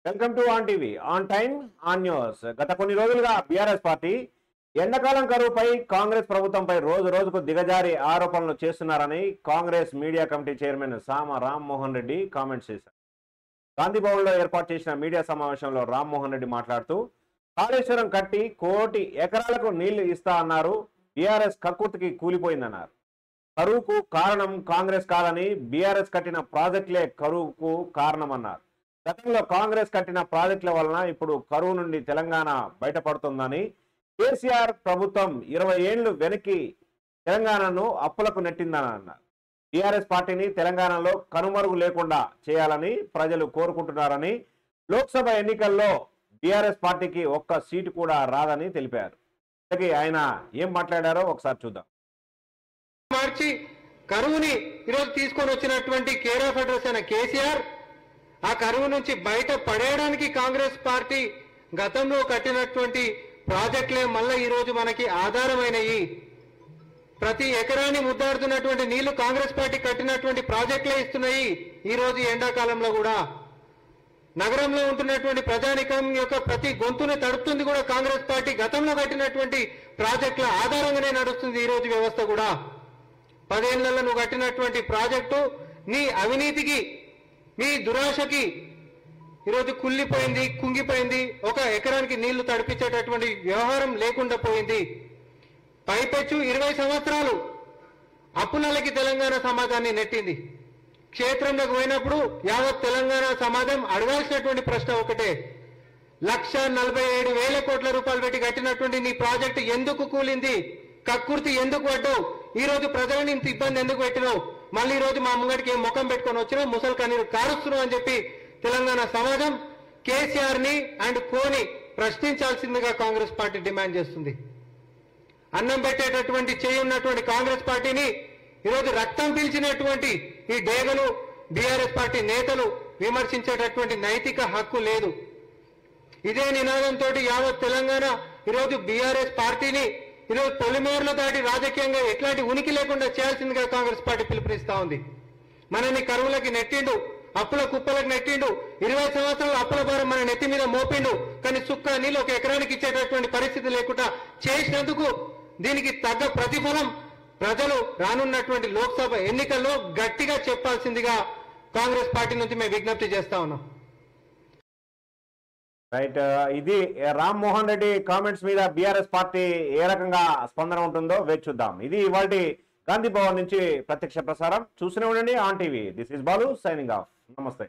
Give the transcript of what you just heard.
Welcome to on TV on time on news. గత కొన్ని రోజులుగా బీఆర్ఎస్ పార్టీ ఎండాకాలం కరువుపై కాంగ్రెస్ ప్రభుత్వంపై రోజు రోజుకు దిగజారి ఆరోపణలు చేస్తున్నారని కాంగ్రెస్ మీడియా కమిటీ చైర్మన్ సామ రామ్మోహన్ రెడ్డి కామెంట్స్ చేశారు. గాంధీ భవన్లో ఏర్పాటు చేసిన మీడియా సమావేశంలో రామ్మోహన్ రెడ్డి మాట్లాడుతూ కాళేశ్వరం కట్టి 1 కోటి ఎకరాలకు నీళ్లు ఇస్తా అన్నారు. బీఆర్ఎస్ కక్కుర్తికి కూలిపోయిందన్నారు. కరువుకు కారణం కాంగ్రెస్ కాదని బీఆర్ఎస్ కట్టిన ప్రాజెక్టులే కరువుకు కారణమన్నారు. గతంలో కాంగ్రెస్ కట్టిన ప్రాజెక్టుల వలన ఇప్పుడు కరువు నుండి తెలంగాణ బయటపడుతుందని, కేసీఆర్ ప్రభుత్వం 20 ఏళ్లు వెనక్కి తెలంగాణను అప్పులకు నెట్టిందని అన్నారు. బీఆర్ఎస్ పార్టీని తెలంగాణలో కనుమరుగు లేకుండా చేయాలని ప్రజలు కోరుకుంటున్నారని, లోక్సభ ఎన్నికల్లో బీఆర్ఎస్ పార్టీకి ఒక్క సీటు కూడా రాదని తెలిపారు. ఆయన ఏం మాట్లాడారో ఒకసారి చూద్దాం. మార్చి కరువుని ఈరోజు తీసుకొని వచ్చినటువంటి కేర్ ఆఫ్ అడ్రస్ అయిన కేసీఆర్ ఆ కరువు నుంచి బయట పడేయడానికి కాంగ్రెస్ పార్టీ గతంలో కట్టినటువంటి ప్రాజెక్టులే మళ్ళీ ఈరోజు మనకి ఆధారమైనవి. ప్రతి ఎకరాన్ని ముద్దాడుతున్నటువంటి నీళ్లు కాంగ్రెస్ పార్టీ కట్టినటువంటి ప్రాజెక్టులే ఇస్తున్నాయి. ఈ రోజు ఎండాకాలంలో కూడా నగరంలో ఉంటున్నటువంటి ప్రజానికం యొక్క ప్రతి గొంతుని తడుపుతుంది కూడా కాంగ్రెస్ పార్టీ గతంలో కట్టినటువంటి ప్రాజెక్టుల ఆధారంగానే నడుస్తుంది ఈ రోజు వ్యవస్థ కూడా. 10 ఏళ్లలో నువ్వు కట్టినటువంటి ప్రాజెక్టు నీ అవినీతికి, మీ దురాశకి ఈరోజు కుళ్ళిపోయింది, కుంగిపోయింది. 1 ఎకరానికి నీళ్లు తడిపించేటటువంటి వ్యవహారం లేకుండా పోయింది. పైపెచ్చు 20 సంవత్సరాలు అప్పులకి తెలంగాణ సమాజాన్ని నెట్టింది. క్షేత్రంలోకి పోయినప్పుడు యావత్ తెలంగాణ సమాజం అడగాల్సినటువంటి ప్రశ్న ఒకటే, 1,47,000 కోట్ల రూపాయలు పెట్టి కట్టినటువంటి నీ ప్రాజెక్టు ఎందుకు కూలింది? కక్కుర్తి ఎందుకు పడ్డావు? ఈ రోజు ప్రజలని ఇంత ఇబ్బంది ఎందుకు పెట్టినావు? మళ్ళీ ఈ రోజు మా ముంగడికి ఏం ముఖం పెట్టుకొని వచ్చినావు, ముసలి కన్నీరు కారుస్తున్నావు అని చెప్పి తెలంగాణ సమాజం కేసీఆర్ ని అండ్ కోని ప్రశ్నించాల్సిందిగా కాంగ్రెస్ పార్టీ డిమాండ్ చేస్తుంది. అన్నం పెట్టేటటువంటి చేయి ఉన్నటువంటి కాంగ్రెస్ పార్టీని ఈరోజు రక్తం పీల్చినటువంటి ఈ డేగలు బీఆర్ఎస్ పార్టీ నేతలు విమర్శించేటటువంటి నైతిక హక్కు లేదు. ఇదే నినాదంతో యావత్ తెలంగాణ ఈరోజు బీఆర్ఎస్ పార్టీని ఈరోజు పొలిమేరలో దాటి రాజకీయంగా ఎట్లాంటి ఉనికి లేకుండా చేయాల్సిందిగా కాంగ్రెస్ పార్టీ పిలుపునిస్తా ఉంది. మనని కరువులకి నెట్టిండు, అప్పుల కుప్పలకు నెట్టిండు, 20 సంవత్సరాల అప్పుల భారం మన నెత్తి మీద మోపిండు. కానీ సుక్క నీళ్ళు 1 ఎకరానికి ఇచ్చేటటువంటి పరిస్థితి లేకుండా చేసినందుకు దీనికి తగ్గ ప్రతిఫలం ప్రజలు రానున్నటువంటి లోక్సభ ఎన్నికల్లో గట్టిగా చెప్పాల్సిందిగా కాంగ్రెస్ పార్టీ నుంచి మేము విజ్ఞప్తి చేస్తా ఉన్నాం. రైట్, ఇది రామ్మోహన్ రెడ్డి కామెంట్స్ మీద బీఆర్ఎస్ పార్టీ ఏ రకంగా స్పందన ఉంటుందో వేచి చూద్దాం. ఇది ఇవాల్టి గాంధీ భవన్ నుంచి ప్రత్యక్ష ప్రసారం. చూస్తూనే ఉండండి on TV. This is Balu signing off. నమస్తే.